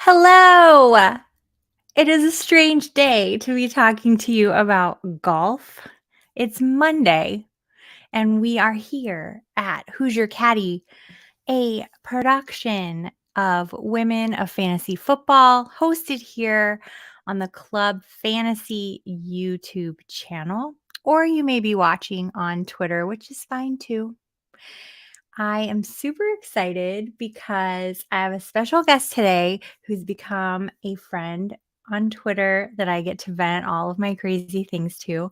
Hello. It is a strange day to be talking to you about golf. It's Monday, and we are here at Who's Your Caddy, a production of Women of Fantasy Football, hosted here on the Club Fantasy YouTube channel, or you may be watching on Twitter, which is fine too. I am super excited because I have a special guest today who's become a friend on Twitter that I get to vent all of my crazy things to.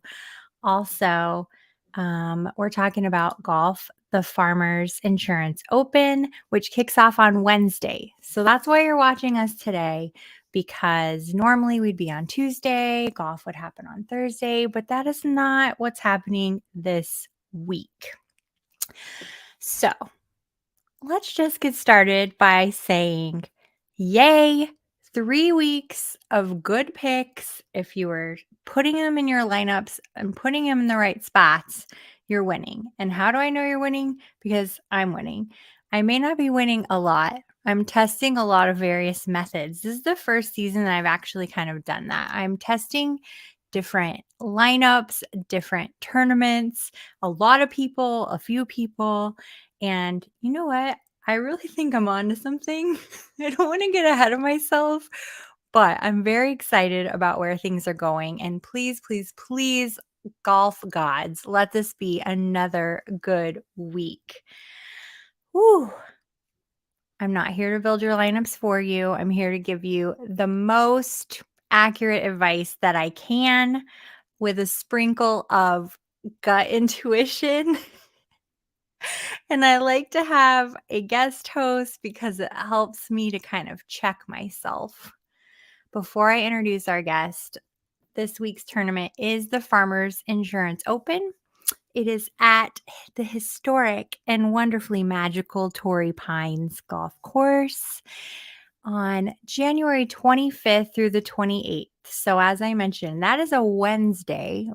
Also, we're talking about golf, the Farmers Insurance Open, which kicks off on Wednesday. So that's why you're watching us today, because normally we'd be on Tuesday, golf would happen on Thursday, but that is not what's happening this week. So let's just get started by saying, yay, 3 weeks of good picks. If you were putting them in your lineups and putting them in the right spots, you're winning. And how do I know you're winning? Because I'm winning. I may not be winning a lot. I'm testing a lot of various methods. This is the first season that I've actually kind of done that. I'm testing different lineups, different tournaments, a lot of people, a few people. And you know what? I really think I'm on to something. I don't want to get ahead of myself, but I'm very excited about where things are going. And please, please, please, golf gods, let this be another good week. Whew. I'm not here to build your lineups for you. I'm here to give you the most accurate advice that I can with a sprinkle of gut intuition. And I like to have a guest host because it helps me to kind of check myself. Before I introduce our guest, this week's tournament is the Farmers Insurance Open. It is at the historic and wonderfully magical Torrey Pines Golf Course on January 25th through the 28th. So as I mentioned, that is a Wednesday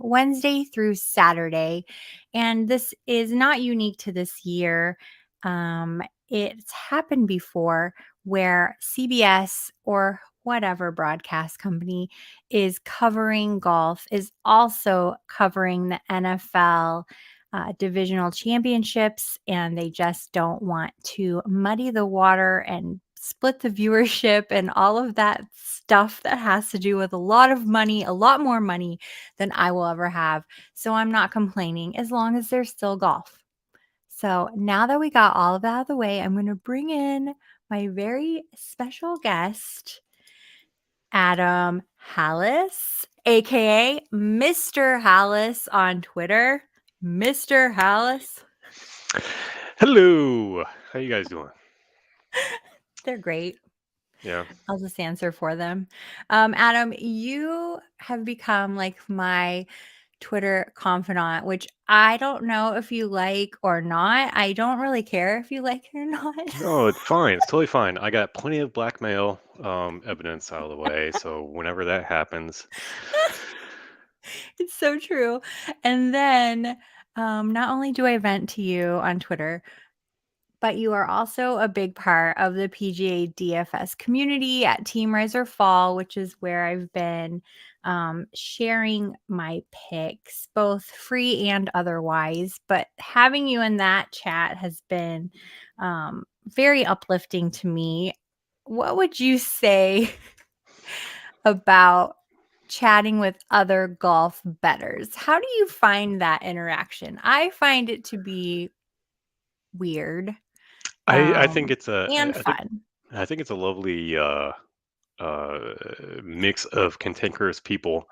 through Saturday. And this is not unique to this year. It's happened before where CBS or whatever broadcast company is covering golf is also covering the NFL divisional championships, and they just don't want to muddy the water and split the viewership and all of that stuff that has to do with a lot of money, a lot more money than I will ever have. So I'm not complaining as long as there's still golf. So now that we got all of that out of the way, I'm going to bring in my very special guest, Adam Hallas, aka Mr. Hallas on Twitter. Mr. Hallas. Hello. How you guys doing? They're great. Yeah. I'll just answer for them. Adam, you have become like my Twitter confidant, which I don't know if you like or not. I don't really care if you like it or not. No, it's fine. It's totally fine. I got plenty of blackmail evidence out of the way, so whenever that happens, It's so true. And then not only do I vent to you on Twitter, but you are also a big part of the PGA DFS community at Team Riser Fall, which is where I've been sharing my picks, both free and otherwise. But having you in that chat has been very uplifting to me. What would you say about chatting with other golf bettors? How do you find that interaction? I find it to be weird. I think it's And fun. I think it's a lovely mix of cantankerous people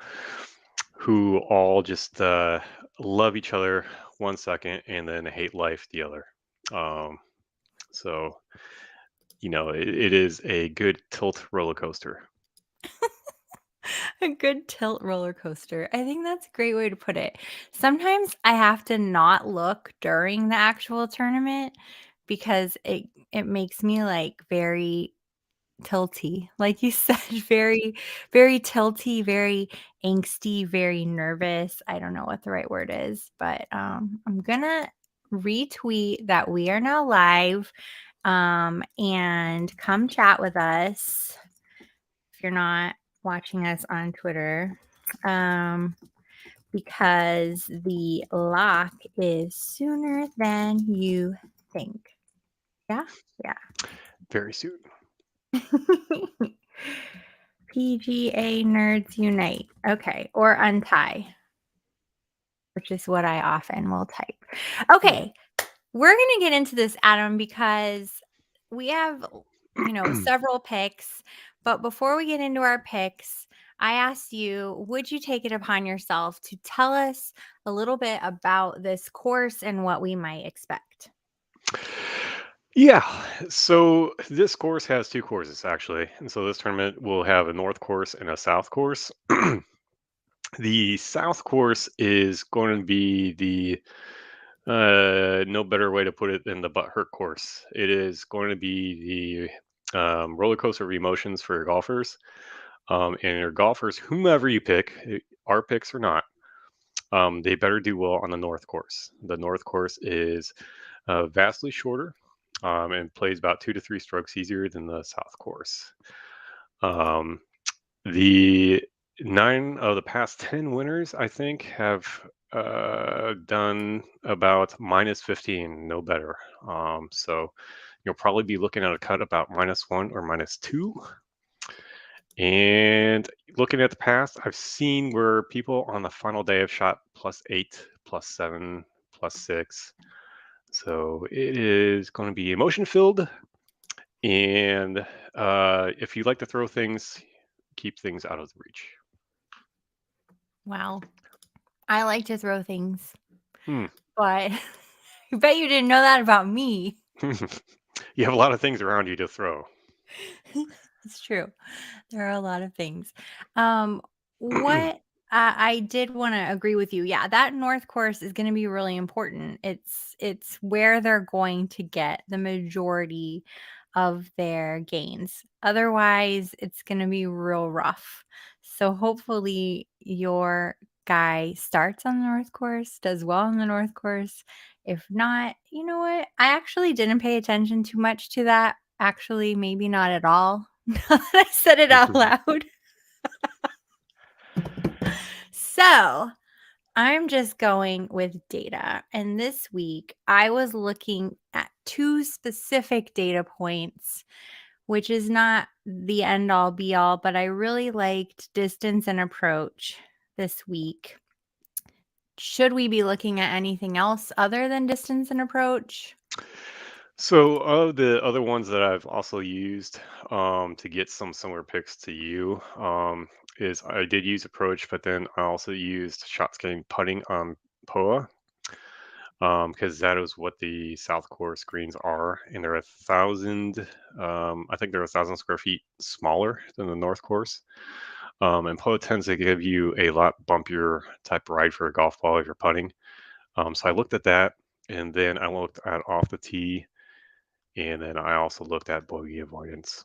who all just love each other 1 second and then hate life the other. Um, so it is a good tilt roller coaster. A good tilt roller coaster. I think that's a great way to put it. Sometimes I have to not look during the actual tournament because it makes me like very tilty. Like you said, very, very tilty, very angsty, very nervous. I don't know what the right word is, but I'm gonna retweet that we are now live and come chat with us. you're not watching us on Twitter, because the lock is sooner than you think. Yeah? Yeah. Very soon. PGA Nerds Unite. Okay. Or untie, which is what I often will type. Okay. We're going to get into this, Adam, because we have, several picks. But before we get into our picks, I asked you, would you take it upon yourself to tell us a little bit about this course and what we might expect? Yeah. So this course has two courses actually, and so this tournament will have a north course and a south course. The south course is going to be the no better way to put it than the butthurt course. It is going to be the roller coaster of emotions for your golfers. And your golfers, whomever you pick, our picks or not, they better do well on the north course. The north course is vastly shorter and plays about 2 to 3 strokes easier than the south course. Um, the 9 of the past 10 winners, I think, have done about -15, no better. So you'll probably be looking at a cut about -1 or -2. And looking at the past, I've seen where people on the final day have shot +8, +7, +6. So it is going to be emotion filled. And if you like to throw things, keep things out of the reach. Wow. I like to throw things, Hmm. but I bet you didn't know that about me. You have a lot of things around you to throw. It's true. There are a lot of things. What I did want to agree with you. Yeah, that north course is going to be really important. It's where they're going to get the majority of their gains. Otherwise, it's going to be real rough. So hopefully your guy starts on the north course, does well on the north course. If not, you know what? I actually didn't pay attention too much to that. Actually, maybe not at all. Now that I said it out loud. So I'm just going with data. And this week I was looking at two specific data points, which is not the end all be all, but I really liked distance and approach this week. Should we be looking at anything else other than distance and approach? So, of the other ones that I've also used to get some similar picks to you, is I did use approach, but then I also used shot getting putting on POA, because that is what the South Course greens are, and they're 1,000. I think they're 1,000 square feet smaller than the North Course. And POA tends to give you a lot bumpier type ride for a golf ball if you're putting. So I looked at that, and then I looked at off the tee, and then I also looked at bogey avoidance.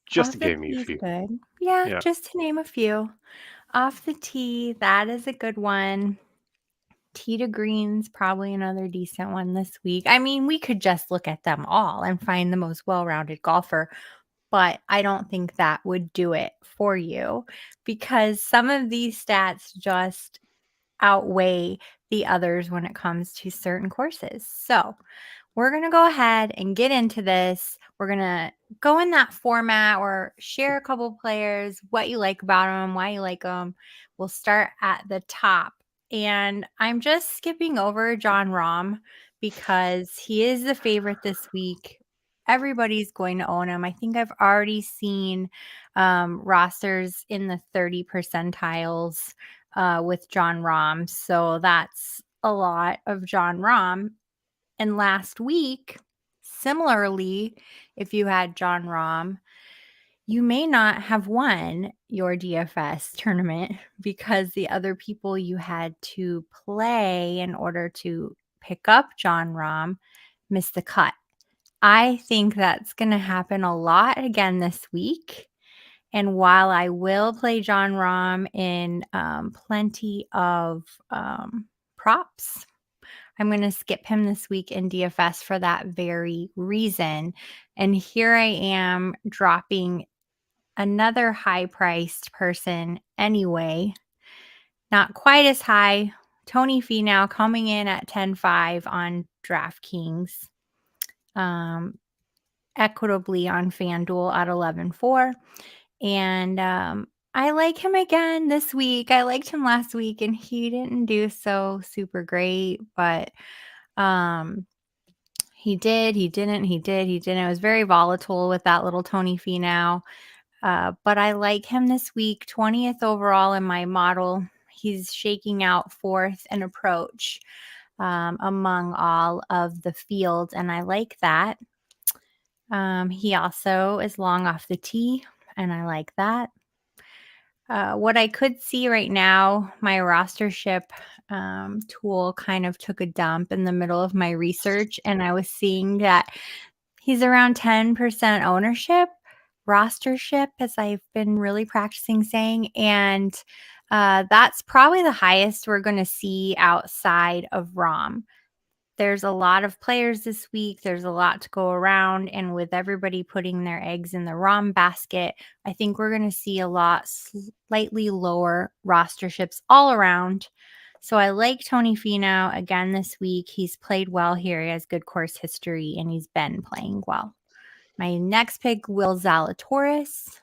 Just to Off the give me a tee is few. good. Yeah, Yeah. just to name a few. Off the tee, that is a good one. Tee to greens, probably another decent one this week. I mean, we could just look at them all and find the most well-rounded golfer, but I don't think that would do it for you because some of these stats just outweigh the others when it comes to certain courses. So we're going to go ahead and get into this. We're going to go in that format or share a couple players, what you like about them, why you like them. We'll start at the top. And I'm just skipping over John Rahm because he is the favorite this week. Everybody's going to own him. I think I've already seen rosters in the 30 percentiles with John Rahm. So that's a lot of John Rahm. And last week, similarly, if you had John Rahm, you may not have won your DFS tournament because the other people you had to play in order to pick up John Rahm missed the cut. I think that's going to happen a lot again this week. And while I will play John Rahm in plenty of props, I'm going to skip him this week in DFS for that very reason. And here I am dropping another high-priced person anyway. Not quite as high. Tony Finau coming in at 10.5 on DraftKings. Equitably on FanDuel at 11.4. And I like him again this week. I liked him last week, and he didn't do so super great, but he did, he didn't, he did, he didn't. It was very volatile with that little Tony Finau. But I like him this week, 20th overall in my model. He's shaking out fourth in approach among all of the field, and I like that. He also is long off the tee, and I like that. What I could see right now, my rostership tool kind of took a dump in the middle of my research, and I was seeing that he's around 10% ownership, rostership, as I've been really practicing saying, and that's probably the highest we're going to see outside of ROM. There's a lot of players this week. There's a lot to go around. And with everybody putting their eggs in the ROM basket, I think we're going to see a lot slightly lower rosterships all around. So I like Tony Finau again this week. He's played well here. He has good course history, and he's been playing well. My next pick, Will Zalatoris,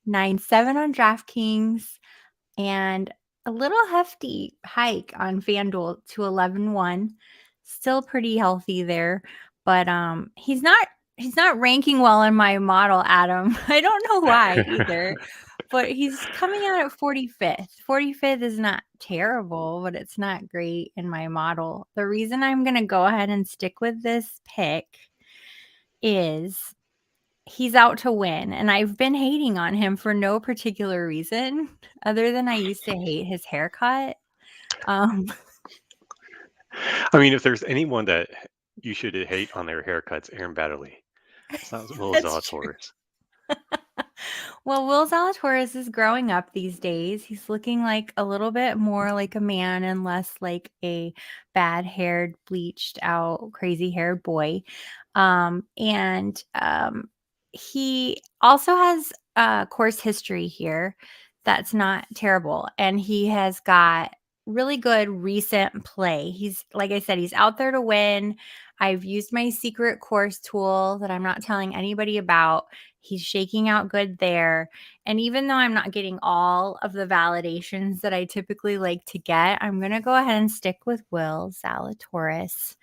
9.7 on DraftKings, and a little hefty hike on FanDuel to 11.1. Still pretty healthy there, but he's not ranking well in my model, Adam. I don't know why either, but he's coming out at 45th. 45th is not terrible, but it's not great in my model. The reason I'm going to go ahead and stick with this pick is he's out to win, and I've been hating on him for no particular reason other than I used to hate his haircut. I mean, if there's anyone that you should hate on their haircuts, Aaron Baddeley. It's not Will Zalatoris. Well, Will Zalatoris is growing up these days. He's looking like a little bit more like a man and less like a bad-haired, bleached out, crazy-haired boy. He also has course history here that's not terrible, and he has got really good recent play. He's, like I said, he's out there to win. I've used my secret course tool that I'm not telling anybody about. He's shaking out good there. And even though I'm not getting all of the validations that I typically like to get, I'm going to go ahead and stick with Will Zalatoris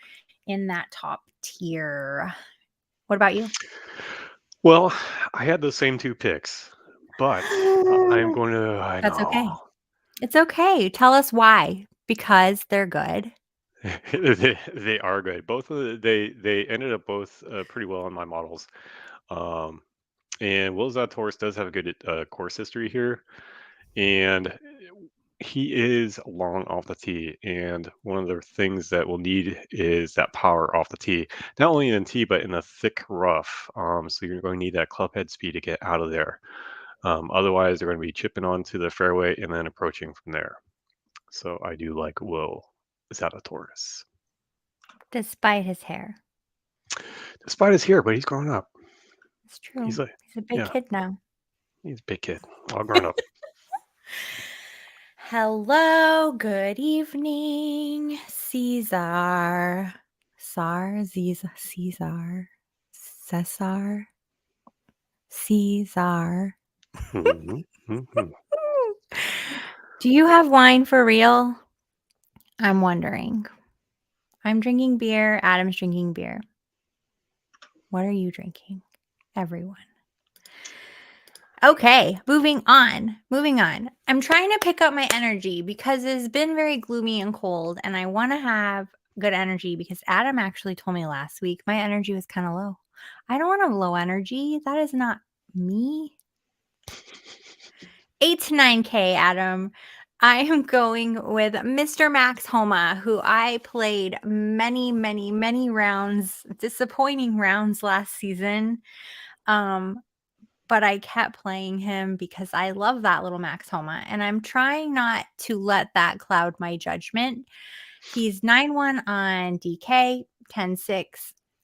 in that top tier. What about you? Well, I had those same two picks, but I'm going to. I That's okay. know. It's okay. Tell us why. Because they're good. They are good. Both of they ended up both pretty well in my models. And Will Zalatoris does have a good course history here, and he is long off the tee. And one of the things that we'll need is that power off the tee, not only in the tee but in the thick rough. So you're going to need that club head speed to get out of there. Otherwise, they're going to be chipping onto the fairway and then approaching from there. So I do like Will Zalatoris. Despite his hair. Despite his hair, but he's grown up. It's true. He's a big kid now. He's a big kid, all grown up. Hello, good evening, Caesar. Caesar. Do you have wine for real? I'm wondering. I'm drinking beer. Adam's drinking beer. What are you drinking, everyone? Okay, moving on. I'm trying to pick up my energy because it's been very gloomy and cold, and I want to have good energy because Adam actually told me last week my energy was kind of low. I don't want to have low energy. That is not me. 8 to 9K, Adam. I am going with Mr. Max Homa, who I played many, many, many rounds, disappointing rounds last season. But I kept playing him because I love that little Max Homa, and I'm trying not to let that cloud my judgment. He's 9.1 on DK, 10.6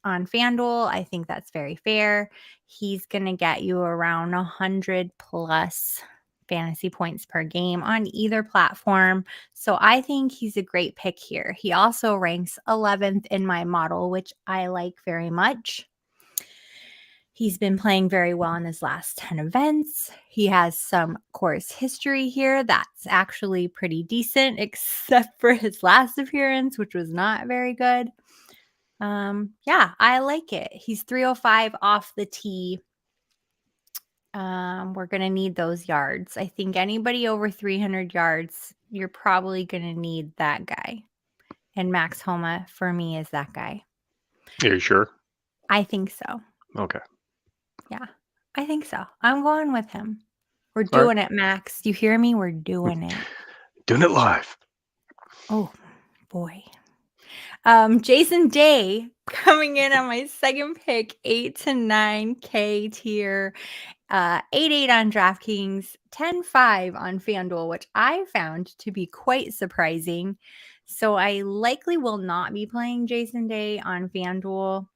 on FanDuel. I think that's very fair. He's going to get you around 100 plus fantasy points per game on either platform. So I think he's a great pick here. He also ranks 11th in my model, which I like very much. He's been playing very well in his last 10 events. He has some course history here that's actually pretty decent, except for his last appearance, which was not very good. Yeah, I like it. He's 305 off the tee. We're going to need those yards. I think anybody over 300 yards, you're probably going to need that guy. And Max Homa, for me, is that guy. Are you sure? I think so. Okay. Yeah, I think so. I'm going with him. We're doing it, Max. You hear me? We're doing it. Doing it live. Oh, boy. Jason Day coming in on my second pick, 8 to 9K tier, 8-8 on DraftKings, 10-5 on FanDuel, which I found to be quite surprising. So I likely will not be playing Jason Day on FanDuel.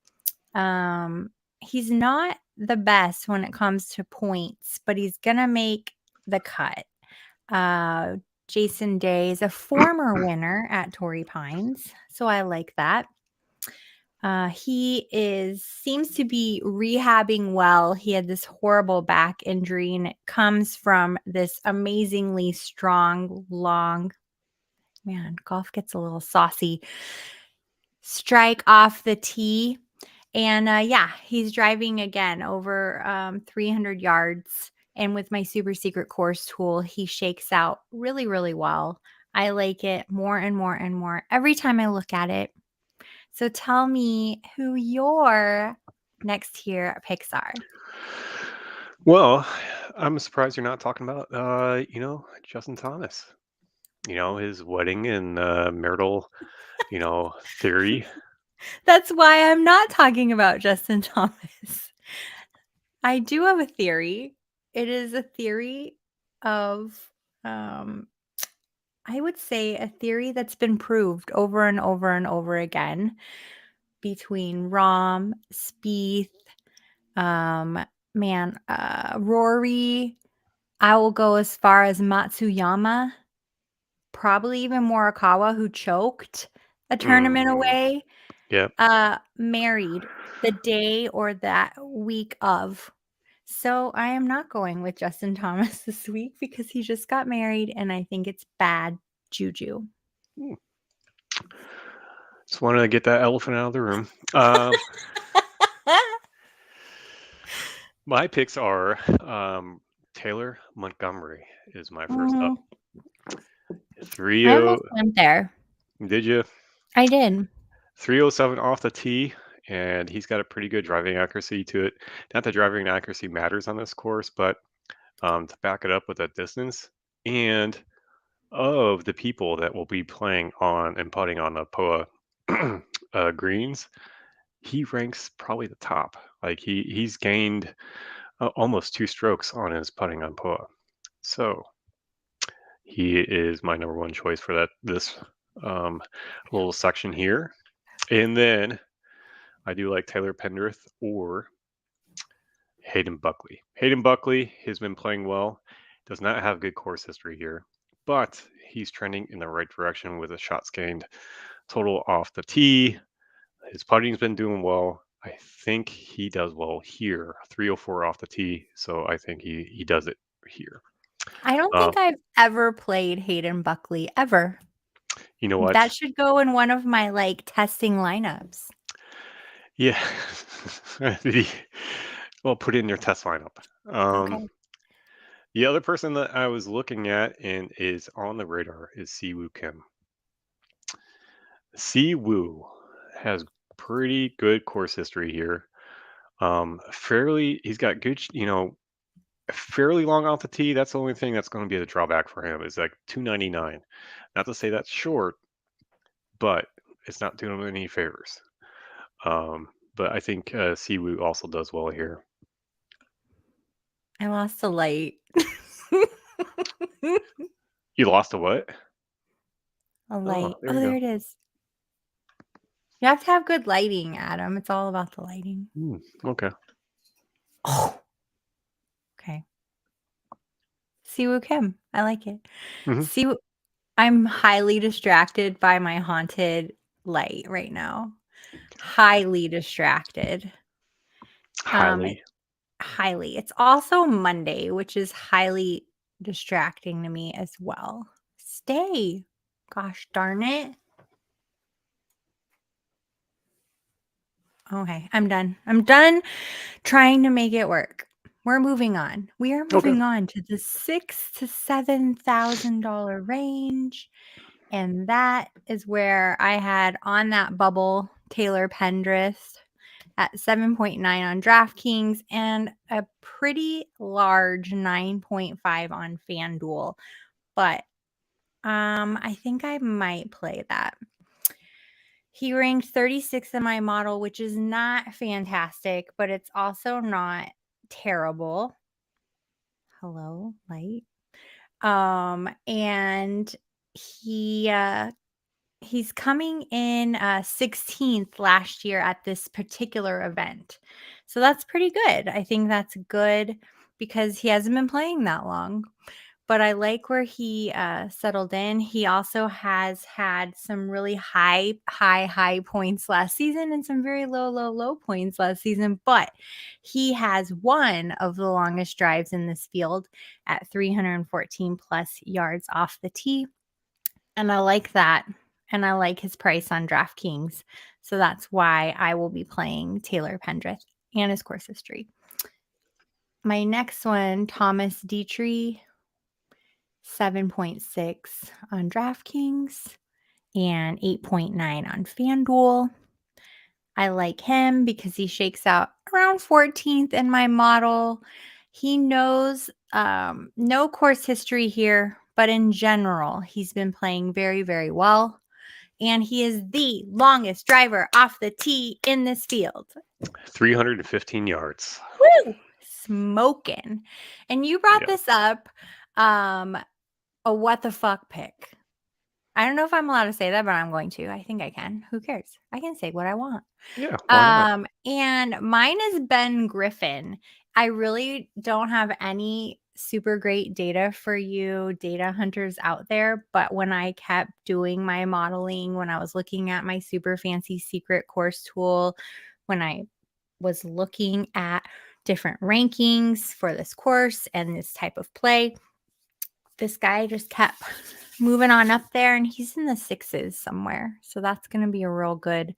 He's not the best when it comes to points, but he's going to make the cut. Jason Day is a former winner at Torrey Pines, so I like that. He seems to be rehabbing well. He had this horrible back injury, and it comes from this amazingly strong, long, man, golf gets a little saucy, strike off the tee. And yeah, he's driving again over 300 yards. And with my super secret course tool, he shakes out really, really well. I like it more and more and more every time I look at it. So tell me who your next tier picks are. Well, I'm surprised you're not talking about, Justin Thomas. His wedding and marital, theory. That's why I'm not talking about Justin Thomas. I do have a theory. It is a theory of, I would say, a theory that's been proved over and over and over again between Rahm, Spieth, Rory. I will go as far as Matsuyama, probably even Morikawa, who choked a tournament away. Yep. Married the day or that week of. So I am not going with Justin Thomas this week because he just got married and I think it's bad juju. Just wanted to get that elephant out of the room. My picks are Taylor Montgomery is my first up. I almost went there. Did you? I did. 307 off the tee, and he's got a pretty good driving accuracy to it. Not that driving accuracy matters on this course, but to back it up with a distance. And of the people that will be playing on and putting on the POA greens, he ranks probably the top. Like he's gained almost 2 strokes on his putting on POA. So he is my number one choice for this little section here. And then I do like Taylor Pendrith or Hayden Buckley. Hayden Buckley has been playing well, does not have good course history here, but he's trending in the right direction with a shots gained total off the tee. His putting's been doing well. I think he does well here, 304 off the tee. So I think he does it here. I don't think I've ever played Hayden Buckley ever. You know what? That should go in one of my testing lineups. Yeah. Well, put it in your test lineup. Okay. The other person that I was looking at and is on the radar is Siwoo Kim. Siwoo has pretty good course history here. He's got good, fairly long off the tee. That's the only thing that's going to be the drawback for him is like 299. Not to say that's short, but it's not doing him any favors. But I think Siwoo also does well here. I lost a light. You lost a what? A light. Oh, there it is. You have to have good lighting, Adam. It's all about the lighting. Okay. Oh, okay. Siwoo Kim. I like it. Hmm. Siwoo. I'm highly distracted by my haunted light right now. Highly distracted. Highly. Highly. It's also Monday, which is highly distracting to me as well. Stay. Gosh darn it. Okay, I'm done. I'm done trying to make it work. We're moving on. We are Okay. moving on to the $6,000 to $7,000 range. And that is where I had on that bubble Taylor Pendrith at 7.9 on DraftKings and a pretty large 9.5 on FanDuel. But I think I might play that. He ranked 36th in my model, which is not fantastic, but it's also not terrible. Hello, light. And he's coming in 16th last year at this particular event. So that's pretty good. I think that's good because he hasn't been playing that long. But I like where he settled in. He also has had some really high points last season and some very low points last season. But he has one of the longest drives in this field at 314 plus yards off the tee. And I like that. And I like his price on DraftKings. So that's why I will be playing Taylor Pendrith and his course history. My next one, Thomas Dietrich. 7.6 on DraftKings and 8.9 on FanDuel. I like him because he shakes out around 14th in my model. He knows no course history here, but in general, he's been playing very, very well. And he is the longest driver off the tee in this field. 315 yards. Woo! Smoking. And you brought this up, a what the fuck pick. I don't know if I'm allowed to say that, but I'm going to. I think I can. Who cares? I can say what I want. Yeah, why not? And mine is Ben Griffin. I really don't have any super great data for you data hunters out there, but when I kept doing my modeling, when I was looking at my super fancy secret course tool, when I was looking at different rankings for this course and this type of play, this guy just kept moving on up there and he's in the sixes somewhere. So that's going to be a real good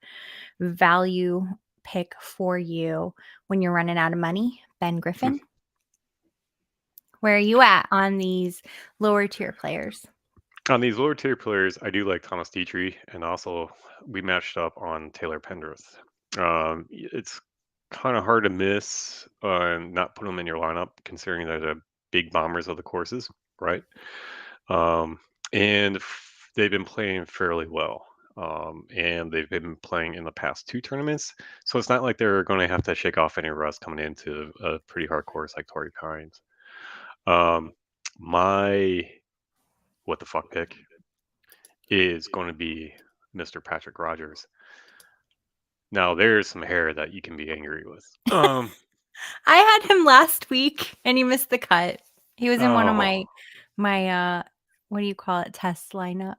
value pick for you when you're running out of money. Ben Griffin. Where are you at on these lower tier players? On these lower tier players, I do like Thomas Dietrich, and also we matched up on Taylor Pendrith. It's kind of hard to miss and not put them in your lineup, considering they're the big bombers of the courses, right? And they've been playing fairly well. And they've been playing in the past two tournaments, so it's not like they're going to have to shake off any rust coming into a pretty hard course like Torrey Pines. My what the fuck pick is going to be Mr. Patrick Rogers. Now there's some hair that you can be angry with. I had him last week and he missed the cut. He was in one of Oh, my what do you call it, test lineups.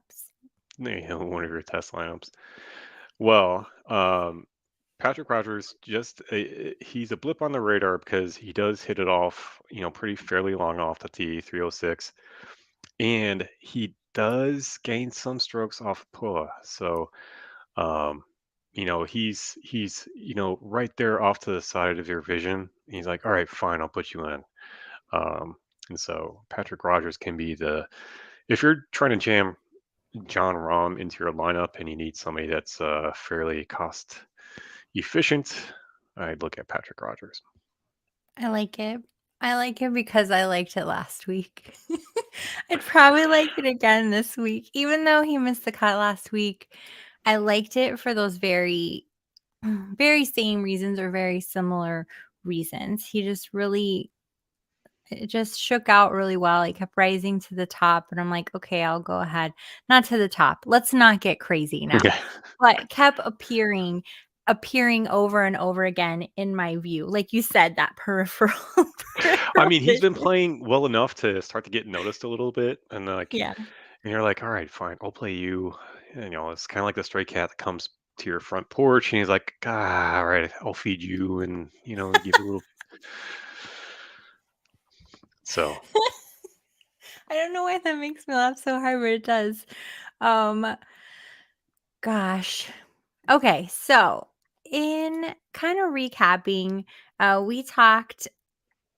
one of your test lineups. Well, Patrick Rogers just he's a blip on the radar because he does hit it off, pretty fairly long off the tee, 306, and he does gain some strokes off pull. So, um, he's right there off to the side of your vision. He's like, all right, fine, I'll put you in. And so Patrick Rogers can be if you're trying to jam John Rahm into your lineup and you need somebody that's fairly cost efficient, I'd look at Patrick Rogers. I like it. I like it because I liked it last week. I'd probably like it again this week. Even though he missed the cut last week, I liked it for those very, very same reasons or very similar reasons. He just really It just shook out really well. It kept rising to the top, and I'm like, "Okay, I'll go ahead." Not to the top. Let's not get crazy now. Yeah. But kept appearing over and over again in my view. Like you said, that peripheral I peripheral mean, he's been vision. playing well enough to start to get noticed a little bit, and Yeah. and you're like, all right, fine, I'll play you. And, it's kind of like the stray cat that comes to your front porch, and he's like, all right, I'll feed you, and give you a little. So I don't know why that makes me laugh so hard, but it does. Um, gosh. Okay, so in kind of recapping, we talked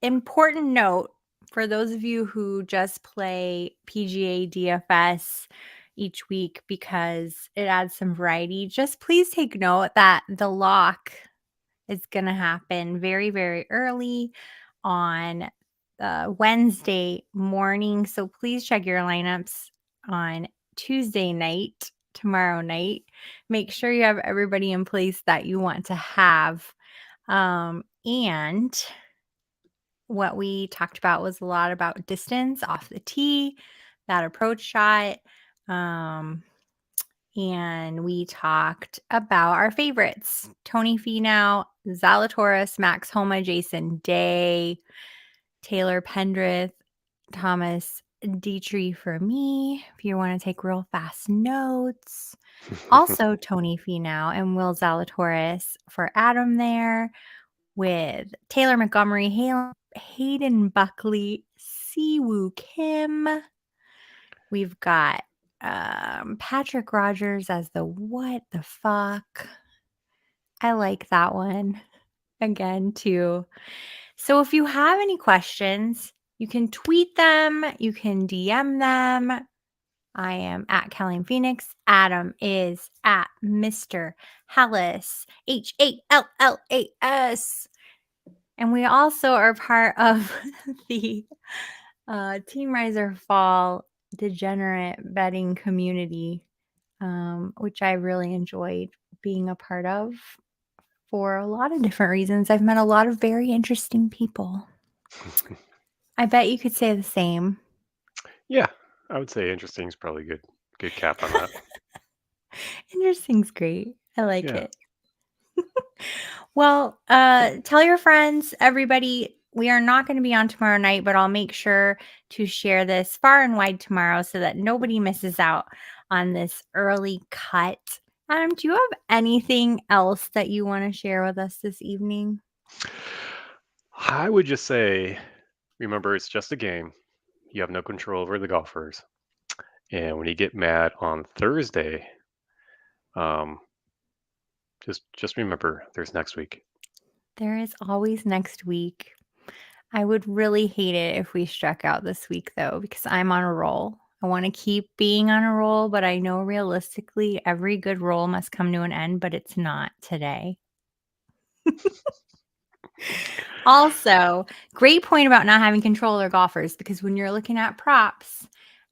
important note for those of you who just play PGA DFS each week because it adds some variety. Just please take note that the lock is going to happen very, very early on Wednesday morning. So please check your lineups on Tuesday night, tomorrow night. Make sure you have everybody in place that you want to have. And what we talked about was a lot about distance off the tee, that approach shot. And we talked about our favorites: Tony Finau, Zalatoris, Max Homa, Jason Day, Taylor Pendrith, Thomas Dietrich for me, if you want to take real fast notes. Also, Tony Finau and Will Zalatoris for Adam there, with Taylor Montgomery, Hayden Buckley, Siwoo Kim. We've got Patrick Rogers as the what the fuck. I like that one again too. So if you have any questions, you can tweet them, you can DM them. I am at Kelly and Phoenix. Adam is at Mr. Hallas, Hallas. And we also are part of the Team Riser Fall Degenerate Betting community, which I really enjoyed being a part of for a lot of different reasons. I've met a lot of very interesting people. I bet you could say the same. yeah, I would say interesting is probably good cap on that. Interesting's great. I like Yeah. it. Well, tell your friends, everybody. We are not going to be on tomorrow night, but I'll make sure to share this far and wide tomorrow so that nobody misses out on this early cut. Do you have anything else that you want to share with us this evening? I would just say, remember, it's just a game. You have no control over the golfers. And when you get mad on Thursday, um, just remember there's next week. There is always next week. I would really hate it if we struck out this week, though, because I'm on a roll. I want to keep being on a roll, but I know realistically every good roll must come to an end, but it's not today. Also, great point about not having control over golfers, because when you're looking at props,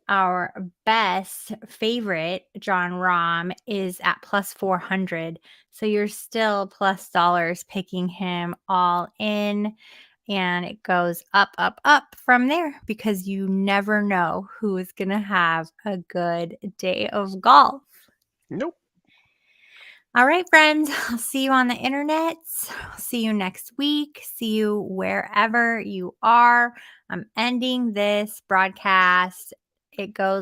our best favorite, John Rahm, is at plus 400. So you're still plus dollars picking him all in. And it goes up, up, up from there because you never know who is going to have a good day of golf. Nope. All right, friends, I'll see you on the internet. I'll see you next week. See you wherever you are. I'm ending this broadcast. It goes